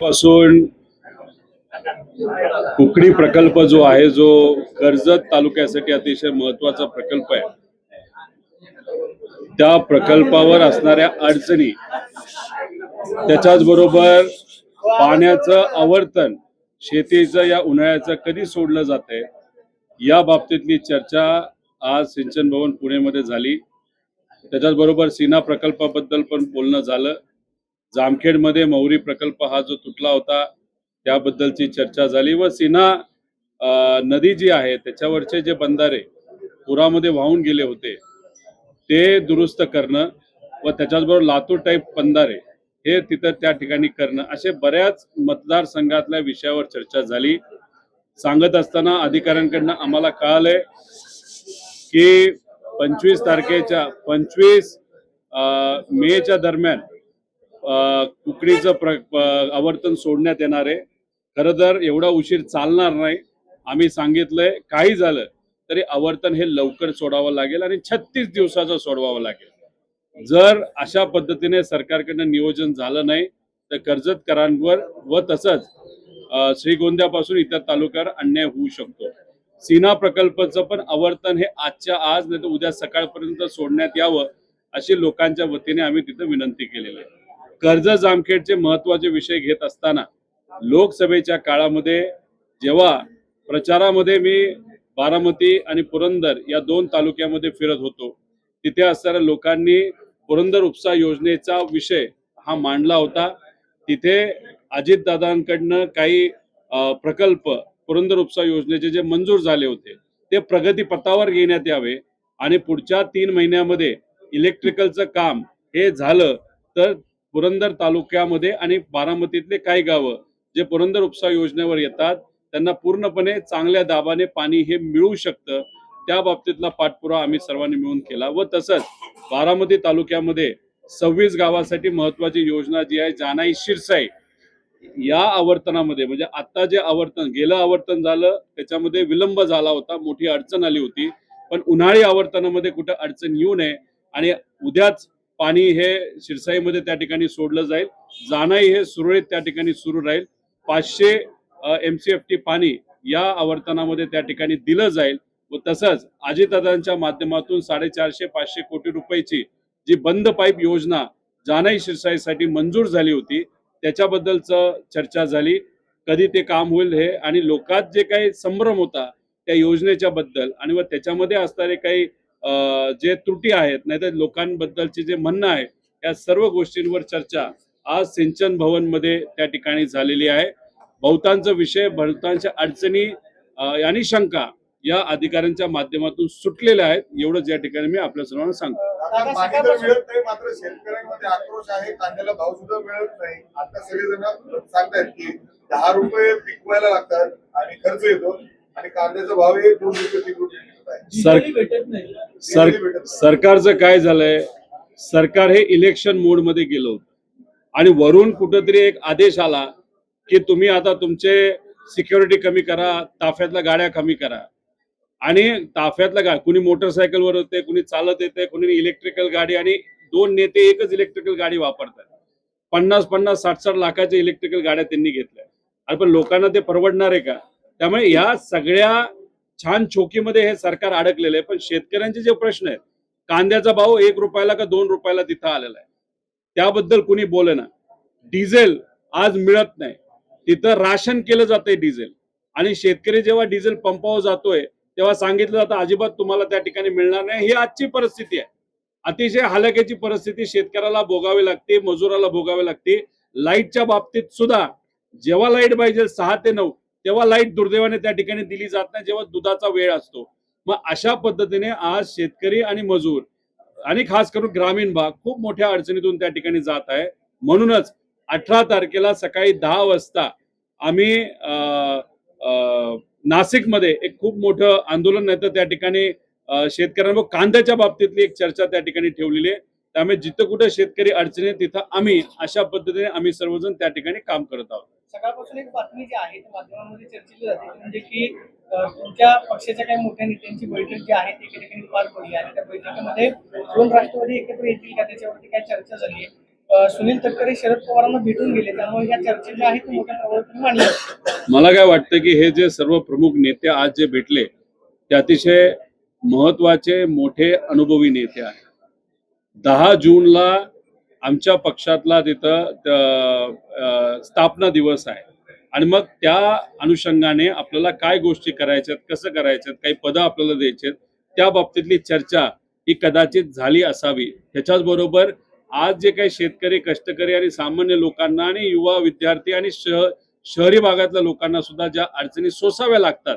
पासून कुकडी प्रकल्प जो आहे, जो कर्जत तालुक्यासाठी अतिशय महत्वाचा प्रकल्प आहे, त्या प्रकल्पावर असणाऱ्या अडचणी, त्याच्याच बरोबर पाण्याचं आवर्तन शेतीचं या उन्हाळ्याचं कधी सोडलं जाते, या बाबतीतली चर्चा आज सिंचन भवन पुणेमध्ये झाली. त्याच्याच बरोबर सीना प्रकल्पाबद्दल पण बोलणं झालं. जामखेडमध्ये मौरी प्रकल्प हा जो तुटला होता त्याबद्दलची चर्चा झाली व सीना नदी जी आहे त्याच्यावरचे जे बंधारे पुरामध्ये वाहून गेले होते ते दुरुस्त करणं व त्याच्याचबरोबर लातूर टाईप बंधारे हे तिथं त्या ठिकाणी करणं, असे बऱ्याच मतदारसंघातल्या विषयावर चर्चा झाली. सांगत असताना अधिकाऱ्यांकडनं आम्हाला कळालंय की 25 मेच्या दरम्यान कुकडीचं आवर्तन सोडण्यात येणार आहे. खरं तर एवढा उशीर चालणार नाही. आम्ही सांगितलंय काही झालं तरी आवर्तन हे लवकर सोडावं लागेल आणि 36 दिवसाचं सोडवावं लागेल. जर अशा पद्धतीने सरकारकडनं नियोजन झालं नाही तर कर्जतकरांवर व तसंच श्रीगोंद्यापासून इतर तालुक्यावर अन्याय होऊ शकतो. सीना प्रकल्पाचं पण आवर्तन हे आजच्या आज नाही तर उद्या सकाळपर्यंत सोडण्यात यावं अशी लोकांच्या वतीने आम्ही तिथं विनंती केलेली आहे. कर्जत जामखेडचे महत्वाचे विषय घेत असताना लोकसभेच्या काळामध्ये जेव्हा प्रचारामध्ये मी बारामती आणि पुरंदर या 2 तालुक्यामध्ये फिरत होतो, तिथे असणाऱ्या लोकांनी पुरंदर उपसा योजनेचा विषय हा मांडला होता. तिथे अजितदादांकडनं काही प्रकल्प पुरंदर उपसा योजनेचे जे मंजूर झाले होते ते प्रगतीपथावर घेण्यात यावे आणि पुढच्या 3 महिन्यामध्ये इलेक्ट्रिकलचं काम हे झालं तर पुरंदर तालुक्यामध्ये आणि बारामतीतले काही गावं जे पुरंदर उपसा योजनेवर येतात त्यांना पूर्णपणे चांगल्या दाबाने पाणी हे मिळू शकतं. त्या बाबतीतला पाठपुरावा आम्ही सर्वांनी मिळून केला व तसंच बारामती तालुक्यामध्ये 26 गावासाठी महत्वाची योजना जी आहे जानाई शिरसाई, या आवर्तनामध्ये म्हणजे आता जे आवर्तन गेलं आवर्तन झालं त्याच्यामध्ये विलंब झाला होता, मोठी अडचण आली होती, पण उन्हाळी आवर्तनामध्ये कुठं अडचण येऊ नये आणि उद्याच पाणी हे शिरसाईमध्ये त्या ठिकाणी सोडलं जाईल. जानाई हे सुरळीत त्या ठिकाणी सुरू राहील. 500 MCFT पाणी या आवर्तनामध्ये त्या ठिकाणी दिलं जाईल व तसंच अजितदादांच्या माध्यमातून 450-500 कोटी रुपयाची जी बंद पाईप योजना जानाई शिरसाईसाठी मंजूर झाली होती त्याच्याबद्दलच चर्चा झाली. कधी ते काम होईल हे आणि लोकात जे काही संभ्रम होता त्या योजनेच्या बद्दल आणि व त्याच्यामध्ये असणारे काही जे त्रुटी आहेत नाहीतर लोकांबद्दलचे जे म्हणणं आहे या सर्व गोष्टींवर चर्चा आज सिंचन भवन मध्ये त्या ठिकाणी झालेली आहे. बहुतांचा विषय, बहुतांच्या अडचणी आणि शंका या अधिकाऱ्यांच्या माध्यमातून सुटलेल्या आहेत. एवढंच या ठिकाणी मी आपल्या सर्वांना सांगतो. मात्र शेतकऱ्यांमध्ये आक्रोश आहे, कांद्याला भाव सुद्धा मिळत नाही. आता सगळेजण सांगतायत की 10 रुपये पिकवायला लागतात आणि खर्च येतो आणि कांद्याचा भाव हे 2 रुपये 3 रुपये सरकारचं काय झालंय, सरकार हे इलेक्शन मोड मध्ये गेलं होतं आणि वरून कुठंतरी एक आदेश आला की तुम्ही आता तुमचे सिक्युरिटी कमी करा, ताफ्यातल्या गाड्या कमी करा आणि ताफ्यातल्या गाड्या कुणी मोटरसायकलवर होते, कुणी चालत येते, कुणी इलेक्ट्रिकल गाडी आणि 2 नेते एकच इलेक्ट्रिकल गाडी वापरतात. 50-50, 60-60 लाखाच्या इलेक्ट्रिकल गाड्या त्यांनी घेतल्या. अरे पण लोकांना ते परवडणार आहे का? त्यामुळे या सगळ्या छान चोकीमध्ये हे सरकार अडकलेलं आहे. पण शेतकऱ्यांचे जे प्रश्न आहेत, कांद्याचा भाव 1 रुपयाला का 2 रुपयाला तिथं आलेला आहे, त्याबद्दल कुणी बोलेना. डिझेल आज मिळत नाही, तिथं राशन केलं जातंय डिझेल आणि शेतकरी जेव्हा डिझेल पंपावर जातोय तेव्हा सांगितलं जातं अजिबात तुम्हाला त्या ठिकाणी मिळणार नाही. ही आजची परिस्थिती आहे. अतिशय हलाखीची परिस्थिती शेतकऱ्याला भोगावी लागते, मजुराला भोगावी लागते. लाईटच्या बाबतीत सुद्धा जेव्हा लाईट पाहिजे 6 ते 9 तेव्हा लाईट दुर्दैवाने त्या ठिकाणी दिली जात नाही, जेव्हा दुधाचा वेळ असतो. मग अशा पद्धतीने आज शेतकरी आणि मजूर आणि खास करून ग्रामीण भाग खूप मोठ्या अडचणीतून त्या ठिकाणी जात आहे. म्हणूनच 18 तारखेला सकाळी 10 वाजता आम्ही नाशिकमध्ये एक खूप मोठं आंदोलन नाही तर त्या ठिकाणी शेतकऱ्यांवर कांद्याच्या बाबतीतली एक चर्चा त्या ठिकाणी ठेवलेली आहे. त्यामुळे जिथं कुठे शेतकरी अडचणी तिथं आम्ही अशा पद्धतीने आम्ही सर्वजण त्या ठिकाणी काम करत आहोत. सकाळपासून एक बातमी जी आहे माध्यमांमध्ये चर्चेली जाते म्हणजे की तुमच्या पक्षाच्या काही मोठ्या नेत्यांची बैठक जी आहे ती एका ठिकाणी पार पडली आणि त्या बैठकीमध्ये 2 राष्ट्रवादी एकत्र येतील का त्याच्यावरती काय चर्चा झाली आहे. सुनील तटकरे शरद पवारांना भेटून गेले, त्यामुळे या चर्चा ज्या आहेत ते मोठ्या प्रमाणात मांडल्या. मला काय वाटतं की हे जे सर्व प्रमुख नेते आज जे भेटले ते अतिशय महत्वाचे मोठे अनुभवी नेते आहेत. 10 जूनला आमच्या पक्षातला तिथं स्थापना दिवस आहे आणि मग त्या अनुषंगाने आपल्याला काय गोष्टी करायच्यात, कसं करायच्यात, काही पदं आपल्याला द्यायचे, त्या बाबतीतली चर्चा ही कदाचित झाली असावी. त्याच्याच बरोबर आज जे काही शेतकरी, कष्टकरी आणि सामान्य लोकांना आणि युवा विद्यार्थी आणि शहरी भागातल्या लोकांना सुद्धा ज्या अडचणी सोसाव्या लागतात,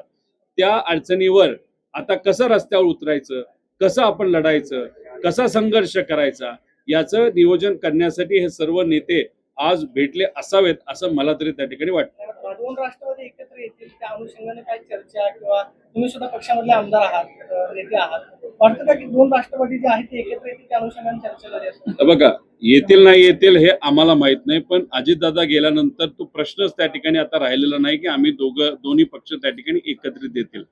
त्या अडचणीवर आता कसं रस्त्यावर उतरायचं, कसं आपण लढायचं, कसा संघर्ष करायचा, याचं नियोजन करण्यासाठी हे सर्व नेते आज भेटले असावेत असं मला तरी त्या ठिकाणी वाटतं. दोन राष्ट्रवादी एकत्र येतील त्या अनुषंगाने काय चर्चा, किंवा तुम्ही सुद्धा पक्षामधले आमदार आहात, नेते आहात, वाटतं का की दोन राष्ट्रवादी जे आहेत ते एकत्र येतील त्या अनुषंगाने चर्चा झाली असते? तर बघा, येतील नाही येतील हे आम्हाला माहित नाही, पण अजितदादा गेल्यानंतर तो प्रश्नच त्या ठिकाणी आता राहिलेला नाही की आम्ही दोन्ही पक्ष त्या ठिकाणी एकत्रित येतील.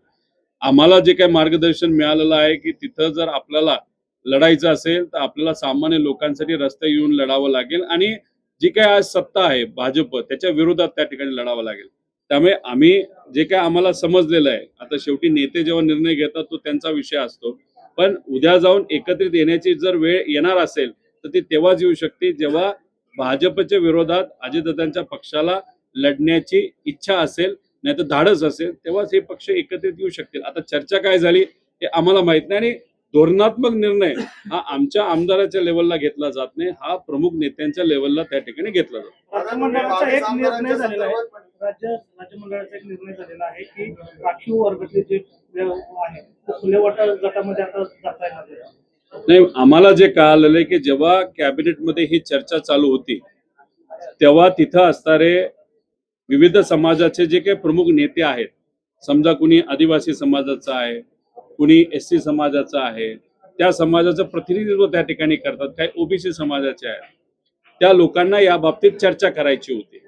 आम्हाला जे काही मार्गदर्शन मिळालेलं आहे की तिथं जर आपल्याला लढायचं असेल तर आपल्याला सामान्य लोकांसाठी रस्ते येऊन लढावं लागेल आणि जी काही आज सत्ता आहे भाजप त्याच्या विरोधात त्या ठिकाणी लढावं लागेल. त्यामुळे आम्ही जे काही आम्हाला समजलेलं आहे, आता शेवटी नेते जेव्हा निर्णय घेतात तो त्यांचा विषय असतो, पण उद्या जाऊन एकत्रित येण्याची जर वेळ येणार असेल तर ती तेव्हाच येऊ शकते जेव्हा भाजपच्या विरोधात अजितदादांच्या पक्षाला लढण्याची इच्छा असेल, नाही तर धाडस असेल, तेव्हाच हे पक्ष एकत्रित येऊ शकतील. आता चर्चा काय झाली हे आम्हाला माहित नाही आणि धोरणात्मक निर्णय हा आमच्या आमदाराच्या लेवलला घेतला जात नाही, हा प्रमुख नेत्यांच्या लेवलला त्या ठिकाणी घेतला जातो. राज्यमंडळाचा एक निर्णय झालेला आहे, राज्यमंडळाचा एक निर्णय झालेला आहे की राखीव वर्गातले जे आहे ते खुल्या गटामध्ये आता जाता येणार नाही. आम्हाला जे कळालेलं आहे की जेव्हा कॅबिनेटमध्ये ही चर्चा चालू होती तेव्हा तिथं असणारे विविध समाजाचे जे काही प्रमुख नेते आहेत, समजा कुणी आदिवासी समाजाचा आहे, कुणी SC समाजाचा आहे, त्या समाजाचं प्रतिनिधित्व त्या ठिकाणी करतात, काही OBC समाजाचे आहेत, त्या लोकांना या बाबतीत चर्चा करायची होती.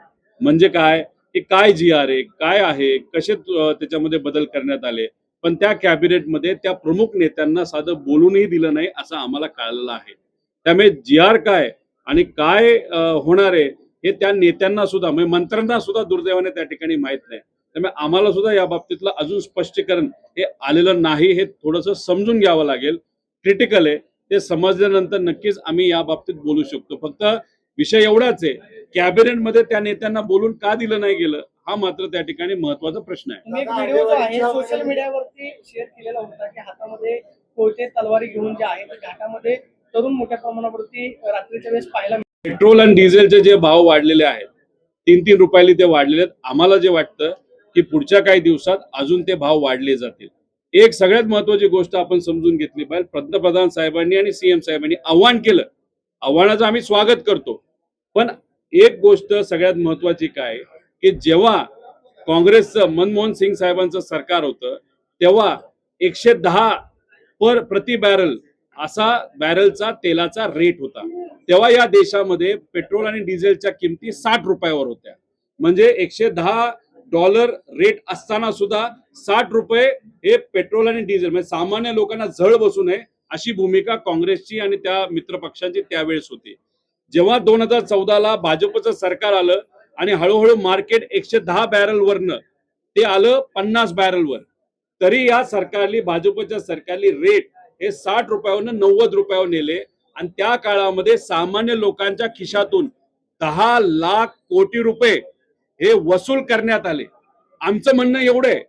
म्हणजे काय की काय GR आहे, काय आहे, कसे त्याच्यामध्ये बदल करण्यात आले, पण त्या कॅबिनेटमध्ये त्या प्रमुख नेत्यांना साधं बोलूनही दिलं नाही असं आम्हाला कळलेलं आहे. त्यामुळे GR काय आणि काय होणार आहे हे त्या नेत्यांना सुद्धा म्हणजे मंत्र्यांना सुद्धा दुर्दैवाने त्या ठिकाणी माहित नाही. त्यामुळे आम्हाला सुद्धा या बाबतीतलं अजून स्पष्टीकरण हे आलेलं नाही, हे थोडंसं समजून घ्यावं लागेल. क्रिटिकल आहे, ते समजल्यानंतर नक्कीच आम्ही या बाबतीत बोलू शकतो. फक्त विषय एवढाच आहे, कॅबिनेटमध्ये त्या नेत्यांना बोलून का दिलं नाही गेलं हा मात्र त्या ठिकाणी महत्वाचा प्रश्न आहे. तुम्ही एक व्हिडिओ जो आहे सोशल मीडियावरती शेअर केलेला होता की हातामध्ये कोयते तलवारी घेऊन जे आहे घाटामध्ये तरुण मोठ्या प्रमाणावरती रात्रीच्या वेळेस पाहायला मिळतात. पेट्रोल आणि डिझेलचे जे भाव वाढलेले आहेत 3-3 रुपयाला ते वाढलेले आहेत. आम्हाला जे वाटतं की पुढच्या काही दिवसात अजून ते भाव वाढले जातील. एक सगळ्यात महत्वाची गोष्ट आपण समजून घेतली पाहिजे, पंतप्रधान साहेबांनी आणि CM साहेबांनी आव्हान केलं, आव्हानाचं आम्ही स्वागत करतो, पण एक गोष्ट सगळ्यात महत्वाची काय की जेव्हा काँग्रेसचं मनमोहन सिंग साहेबांचं सरकार होतं तेव्हा 110 प्रति बॅरल असा बॅरलचा तेलाचा रेट होता. तेव्हा या देशामध्ये पेट्रोल आणि डिझेलच्या किमती 60 रुपयावर होत्या. म्हणजे $110 रेट असताना सुद्धा 60 रुपये हे पेट्रोल आणि डिझेल, म्हणजे सामान्य लोकांना झळ बसू नये अशी भूमिका काँग्रेसची आणि त्या मित्रपक्षांची त्यावेळेस होती. जेव्हा 2014ला भाजपचं सरकार आलं आणि हळूहळू मार्केट 110 बॅरलवरनं ते आलं 50 बॅरलवर, तरी या सरकारली भाजपच्या सरकारली रेट हे 60 रुपयावरून 90 रुपयावर नेले आणि त्या काळामध्ये सामान्य लोकांच्या खिशातून 10 लाख कोटी रुपये हे वसूल करण्यात आले. आमचं म्हणणं एवढं आहे,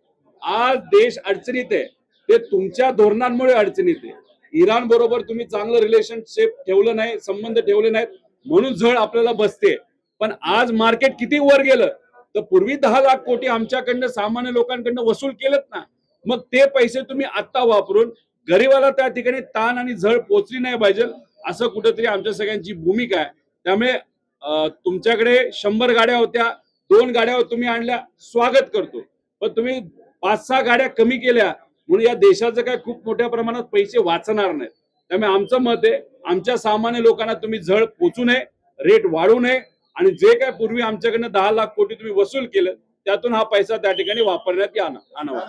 आज देश अडचणीत आहे, ते तुमच्या धोरणांमुळे अडचणीत आहे. इराण बरोबर तुम्ही चांगलं रिलेशनशिप ठेवलं नाही, संबंध ठेवले नाहीत म्हणून झळ आपल्याला बसते. पण आज मार्केट किती वर गेलं तर पूर्वी 10 लाख कोटी आमच्याकडनं सामान्य लोकांकडनं वसूल केलेत ना, मग ते पैसे तुम्ही आता वापरून गरीबाला त्या ठिकाणी ताण आणि झळ पोचली नाही पाहिजे असं कुठेतरी आमच्या सगळ्यांची भूमिका आहे. त्यामुळे तुमच्याकडे 100 गाड्या होत्या, 2 गाड्या तुम्ही आणल्या, स्वागत करतो, पण तुम्ही 5-6 गाड्या कमी केल्या म्हणून या देशाचं काय खूप मोठ्या प्रमाणात पैसे वाचणार नाहीत. त्यामुळे आमचं मत आहे, आमच्या सामान्य लोकांना तुम्ही झळ पोचू नये, रेट वाढू नये आणि जे काय पूर्वी आमच्याकडनं 10 लाख कोटी तुम्ही वसूल केलं त्यातून हा पैसा त्या ठिकाणी वापरण्यात आणावा.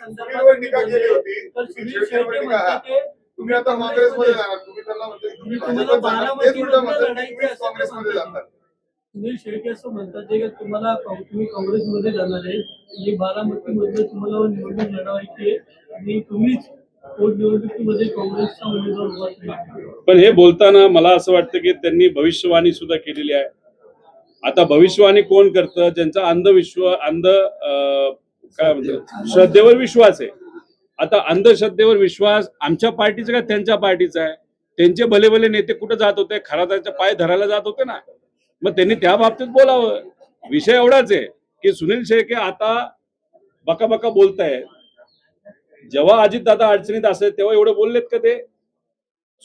सुनीलवर टीका केली होती. तुम्ही आता काँग्रेसमध्ये जाणार, तुम्ही त्यांना म्हणता की तुम्ही भाजपत जाणार, तेच उलटं म्हणतात की तुम्हीच काँग्रेसमध्ये जाणार. सुनील शेळके असं म्हणतात की तुम्हाला तुम्ही काँग्रेसमध्ये जाणार आहे आणि बारामतीमध्ये तुम्हाला निवडणूक लढवायची आहे आणि तुम्हीच पोटनिवडणुकीमध्ये काँग्रेसचा उमेदवार उभा केला. पण हे बोलताना मला असं वाटतं की त्यांनी भविष्यवाणी सुद्धा केलेली आहे. आता भविष्यवाणी कोण करतं? ज्यांचा काय म्हणतात श्रद्धेवर विश्वास आहे. आता अंधश्रद्धेवर विश्वास आमच्या पार्टीचा का त्यांच्या पार्टीचा आहे? त्यांचे भले भले नेते कुठे जात होते? खराताच्या पाय धरायला जात होते ना. मग त्यांनी त्या बाबतीत बोलावं. विषय एवढाच आहे की सुनील शेळके आता बका बोलतायत. जेव्हा अजितदादा अडचणीत असेल तेव्हा एवढे बोललेत का ते?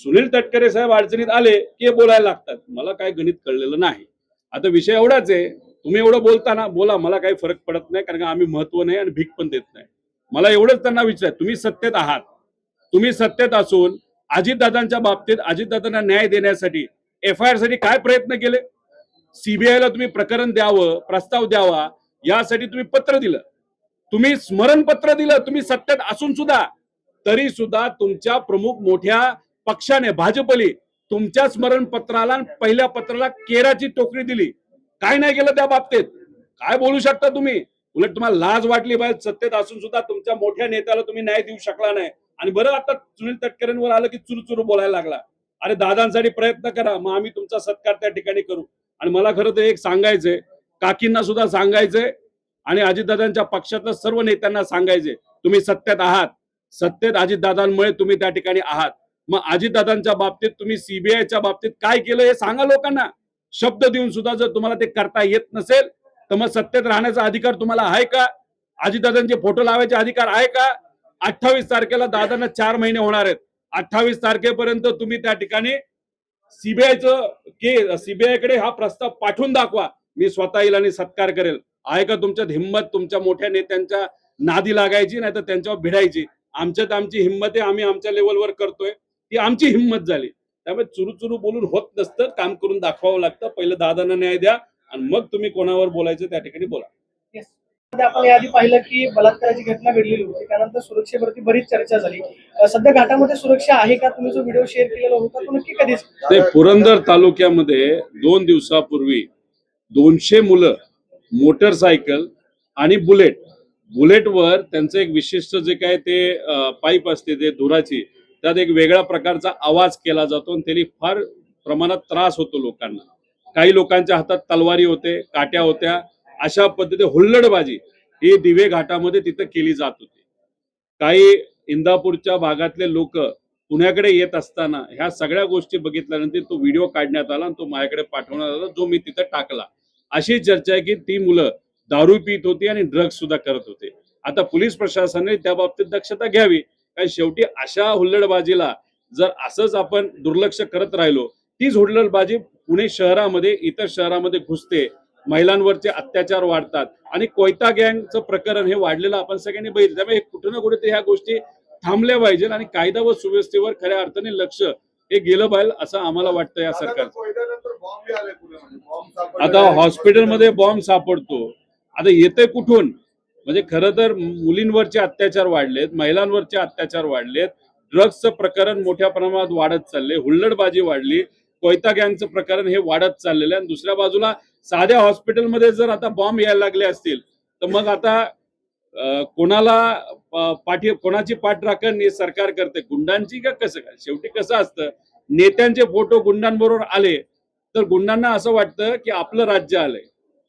सुनील तटकरे साहेब अडचणीत आले की बोलायला लागतात. मला काय गणित कळलेलं नाही. आता विषय एवढाच आहे, तुम्ही एवढं बोलताना बोला, मला काही फरक पडत नाही, कारण का आम्ही महत्व नाही आणि भीक पण देत नाही. मला एवढंच त्यांना विचार, तुम्ही सत्तेत आहात, तुम्ही सत्तेत असून अजितदादांच्या बाबतीत अजितदादांना न्याय देण्यासाठी FIR साठी काय प्रयत्न केले? CBI ला तुम्ही प्रकरण द्यावं, प्रस्ताव द्यावा यासाठी तुम्ही पत्र दिलं, तुम्ही स्मरणपत्र दिलं. तुम्ही सत्तेत असून सुद्धा तरी सुद्धा तुमच्या प्रमुख मोठ्या पक्षाने भाजपली तुमच्या स्मरणपत्राला पहिल्या पत्राला केराची टोकरी दिली. काय नाही केलं त्या बाबतीत? काय बोलू शकता तुम्ही? उलट तुम्हाला लाज वाटली पाहिजे. सत्तेत असून सुद्धा तुमच्या मोठ्या नेत्याला तुम्ही न्याय देऊ शकला नाही. आणि बरं आता सुनील तटकरेंवर आलं की चुरू बोलायला लागला. अरे दादांसाठी प्रयत्न करा, मग आम्ही तुमचा सत्कार त्या ठिकाणी करू. आणि मला खरं तर एक सांगायचंय, काकींना सुद्धा सांगायचंय आणि अजितदादांच्या पक्षातल्या सर्व नेत्यांना सांगायचंय, तुम्ही सत्तेत आहात, सत्तेत अजितदादांमुळे तुम्ही त्या ठिकाणी आहात. मग अजितदादांच्या बाबतीत तुम्ही CBIच्या बाबतीत काय केलं हे सांगा लोकांना. शब्द देऊन सुद्धा जर तुम्हाला ते करता येत नसेल तर मग सत्तेत राहण्याचा अधिकार तुम्हाला आहे का? अजितदादांचे फोटो लावायचे अधिकार आहे का? 28 तारखेला दादांना 4 महिने होणार आहेत. 28 तारखेपर्यंत तुम्ही त्या ठिकाणी CBI कडे हा प्रस्ताव पाठवून दाखवा. मी स्वतः येईल आणि सत्कार करेल. आहे का तुमच्यात हिंमत तुमच्या मोठ्या नेत्यांच्या नादी लागायची, नाही तर त्यांच्यावर भिडायची? आमच्यात आमची हिंमत आहे, आम्ही आमच्या लेवलवर करतोय, ती आमची हिंमत झाली. त्यामुळे चुरू बोलून होत नसतं, काम करून दाखवावं लागतं. पहिलं दादांना न्याय द्या आणि मग तुम्ही कोणावर बोलायचं त्या ठिकाणी बोला. Yes. आपण याआधी पाहिलं की बलात्काराची घटना घडलेली होती, त्यानंतर सुरक्षेवरती बरीच चर्चा झाली. सध्या घाटामध्ये सुरक्षा आहे का? तुम्ही जो व्हिडिओ शेअर केलेला होता तो नक्की कधी? ते पुरंदर तालुक्यामध्ये 2 दिवसापूर्वी 200 मुलं मोटरसायकल आणि बुलेटवर त्यांचं एक विशिष्ट जे काय ते पाईप असते ते धुराची, त्यात एक वेगळ्या प्रकारचा आवाज केला जातो आणि त्यांनी फार प्रमाणात त्रास होतो लोकांना. काही लोकांच्या हातात तलवारी होते, काट्या होत्या. अशा पद्धतीने हुल्लडबाजी ही दिवे घाटामध्ये तिथं केली जात होती. काही इंदापूरच्या भागातले लोक पुण्याकडे येत असताना ह्या सगळ्या गोष्टी बघितल्यानंतर तो व्हिडिओ काढण्यात आला आणि तो माझ्याकडे पाठवण्यात आला, जो मी तिथं टाकला. अशी चर्चा आहे की ती मुलं दारू पित होती आणि ड्रग्ज सुद्धा करत होते. आता पोलीस प्रशासनाने त्या बाबतीत दक्षता घ्यावी, कारण शेवटी अशा हुल्लडबाजीला जर असंच आपण दुर्लक्ष करत राहिलो, तीच हुल्लडबाजी पुणे शहरामध्ये इतर शहरामध्ये घुसते, महिलांवरचे अत्याचार वाढतात आणि कोयता गँगचं प्रकरण हे वाढलेलं आपण सगळ्यांनी बघितलं. त्यामुळे कुठे ना कुठे ह्या गोष्टी थांबल्या पाहिजे आणि कायदा व सुव्यवस्थेवर खऱ्या अर्थाने लक्ष हे गेलं पाहिजे असं आम्हाला वाटतं या सरकारचं. आता हॉस्पिटलमध्ये बॉम्ब सापडतो, आता येतंय कुठून? म्हणजे खरं तर मुलींवरचे अत्याचार वाढलेत, महिलांवरचे अत्याचार वाढलेत, ड्रग्जचं प्रकरण मोठ्या प्रमाणात वाढत चालले, हुल्लडबाजी वाढली, कोयता गँगचं प्रकरण हे वाढत चाललेलं आहे. आणि दुसऱ्या बाजूला साध्या हॉस्पिटलमध्ये जर आता बॉम्ब यायला लागले असतील तर मग आता कोणाची पाठराखण हे सरकार करते, गुंडांची का कसं काय? शेवटी कसं असतं, नेत्यांचे फोटो गुंडांबरोबर आले तर गुंडांना असं वाटतं की आपलं राज्य आलंय.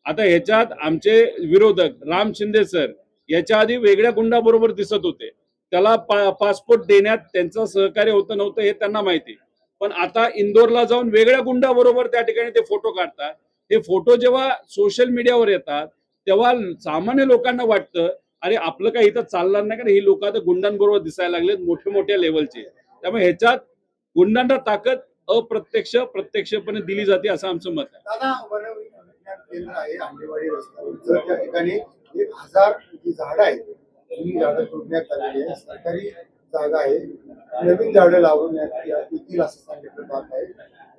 आता ह्याच्यात आमचे विरोधक राम शिंदे सर याच्या आधी वेगळ्या गुंडाबरोबर दिसत होते, त्याला पासपोर्ट देण्यात त्यांचं सहकार्य होतं नव्हतं हे त्यांना माहिती. पण आता इंदोरला जाऊन वेगळ्या गुंडाबरोबर त्या ठिकाणी ते फोटो काढतात. हे फोटो जेव्हा सोशल मीडियावर येतात तेव्हा सामान्य लोकांना वाटतं अरे आपलं काही इथं चालणार नाही, कारण ही लोक आता गुंडांबरोबर दिसायला लागलेत मोठ्या लेवलचे. त्यामुळे ह्याच्यात गुंडांना ताकद प्रत्यक्षपणे दिली जाते असं आमचं मत आहे. दादा, वन विज्ञान केंद्र आहे आंबेवाडी रस्त्यावर, त्या ठिकाणी 1000 जी झाडं आहेत जुनी झाडं तोडण्यात आलेली आहे. सरकारी जागा आहे, नवीन झाडं लावण्यात येतील असं सांगितलं जात आहे.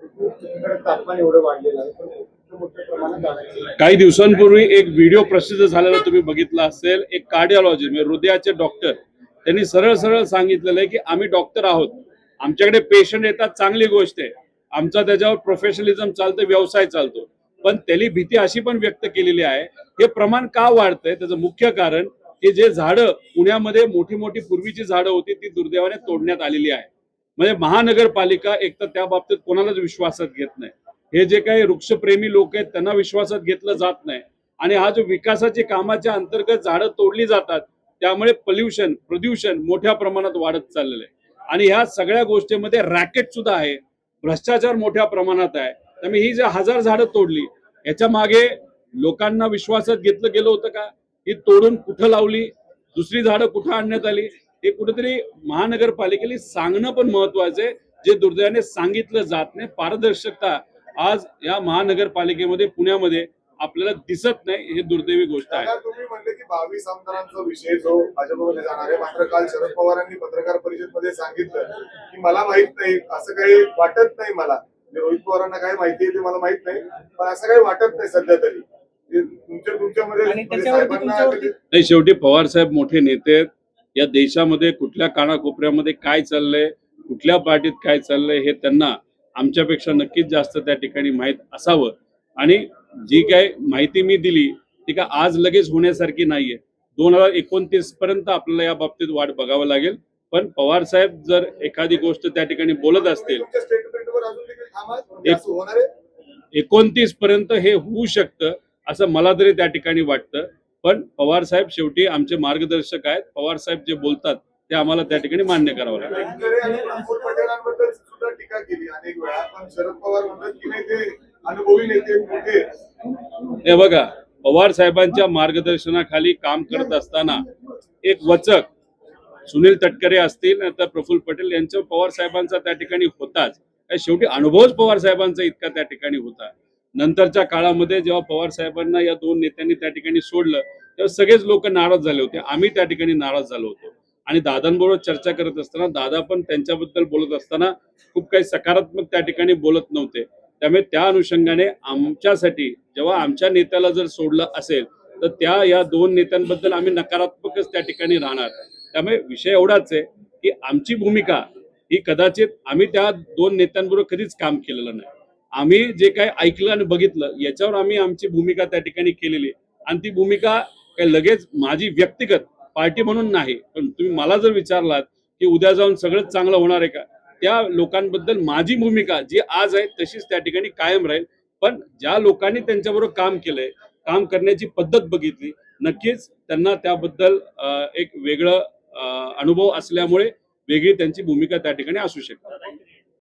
तिकडे तापमान एवढं वाढलेलं आहे, पण मोठ्या प्रमाणात झाडांची. काही दिवसांपूर्वी एक व्हिडिओ प्रसिद्ध झालेला तुम्ही बघितला असेल. एक कार्डिओलॉजी म्हणजे हृदयाचे डॉक्टर त्यांनी सरळ सांगितलेलं आहे की आम्ही डॉक्टर आहोत, आमच्याकडे पेशंट येतात, चांगली गोष्ट आहे, आमचा त्याच्यावर प्रोफेशनलिझम चालतं, व्यवसाय चालतो. पण त्याली भीती अशी पण व्यक्त केलेली आहे, हे प्रमाण का वाढतंय त्याचं मुख्य कारण की जे झाडं पुण्यामध्ये मोठी मोठी पूर्वीची झाडं होती ती दुर्दैवाने तोडण्यात आलेली आहे. म्हणजे महानगरपालिका एक तर त्या बाबतीत कोणालाच विश्वासात घेत नाही. हे जे काही वृक्षप्रेमी लोक आहेत त्यांना विश्वासात घेतलं जात नाही. आणि हा जो विकासाच्या कामाच्या अंतर्गत झाडं तोडली जातात त्यामुळे प्रदूषण मोठ्या प्रमाणात वाढत चाललेलं आहे. आणि ह्या सगळ्या गोष्टींमध्ये रॅकेट सुद्धा आहे, भ्रष्टाचार मोठ्या प्रमाणात आहे. त्यामुळे ही जे 1000 झाडं तोडली याच्या मागे लोकांना विश्वासात घेतलं गेलं होतं का? ही तोडून कुठं लावली, दुसरी झाडं कुठं आणण्यात आली, हे कुठेतरी महानगरपालिकेला सांगणं पण महत्वाचं आहे, जे दुर्दैवाने सांगितलं जात नाही. पारदर्शकता आज या महानगरपालिकेमध्ये पुण्यामध्ये आपल्याला दिसत नाही, हे दुर्दैवी गोष्ट आहे. दादा, तुम्ही म्हणले की 22 आमदारांचा विषय जो भाजपमध्ये जाणार आहे, मात्र काल शरद पवारांनी पत्रकार परिषदेमध्ये सांगितलं की मला माहित नाही, असं काही वाटत नाही मला. रोहित पवारांना काय माहिती आहे ते मला माहित नाही, पण असं काही वाटत नाही सध्या तरी. तुमच्यामध्ये नाही, शेवटी पवार साहेब मोठे नेते आहेत. या देशामध्ये कुठल्या कानाकोपऱ्यामध्ये काय चाललंय, कुठल्या पार्टीत काय चाललंय हे त्यांना आमच्यापेक्षा नक्कीच जास्त त्या ठिकाणी माहीत असावं. आणि जी काय माहिती मी दिली ती काय आज लगेच होण्यासारखी नाहीये. 2029 पर्यंत आपल्याला या बाबतीत वाट बघावं लागेल. पण पवार साहेब जर एखादी गोष्ट त्या ठिकाणी बोलत असतील, 29 पर्यंत हे होऊ शकतं असं मला तरी त्या ठिकाणी वाटतं. पण पवार साहेब शेवटी आमचे मार्गदर्शक आहेत. पवार साहेब जे बोलतात ते आम्हाला त्या ठिकाणी मान्य करावं लागेल. प्रफुल्ल पटेलांबद्दल सुद्धा टीका केली अनेक वेळा, पण शरद पवार म्हणतात की नाही, ते अनुभवी नेते मोठे. हे बघा, पवार साहेबांच्या मार्गदर्शनाखाली काम करत असताना एक वचक सुनील तटकरे असतील तर प्रफुल्ल पटेल यांच्या पवार साहेबांचा त्या ठिकाणी होताच. शेवटी अनुभवच पवार साहेबांचा इतका त्या ठिकाणी होता. नंतरच्या काळामध्ये जेव्हा पवार साहेबांना या दोन नेत्यांनी त्या ठिकाणी सोडलं तेव्हा सगळेच लोक नाराज झाले होते, आम्ही त्या ठिकाणी नाराज झालो होतो. आणि दादांबरोबर चर्चा करत असताना दादा पण त्यांच्याबद्दल बोलत असताना खूप काही सकारात्मक त्या ठिकाणी बोलत नव्हते. त्यामुळे त्या अनुषंगाने आमच्यासाठी जेव्हा आमच्या नेत्याला जर सोडलं असेल तर या दोन नेत्यांबद्दल आम्ही नकारात्मकच त्या ठिकाणी राहणार. त्यामुळे विषय एवढाच आहे की आमची भूमिका ही कदाचित आम्ही त्या दोन नेत्यांबरोबर कधीच काम केलेलं नाही. आम्ही जे काही ऐकलं आणि बघितलं याच्यावर आम्ही आमची भूमिका त्या ठिकाणी केलेली. आणि ती भूमिका काही लगेच माझी व्यक्तिगत पार्टी म्हणून नाही, पण तुम्ही मला जर विचारलात की उद्या जाऊन सगळंच चांगलं होणार आहे का, त्या लोकांबद्दल माझी भूमिका जी आज आहे तशीच त्या ठिकाणी कायम राहील. पण ज्या लोकांनी त्यांच्याबरोबर काम केलंय, काम करण्याची पद्धत बघितली, नक्कीच त्यांना त्याबद्दल एक वेगळं अनुभव असल्यामुळे वेगळी त्यांची भूमिका त्या ठिकाणी असू शकते.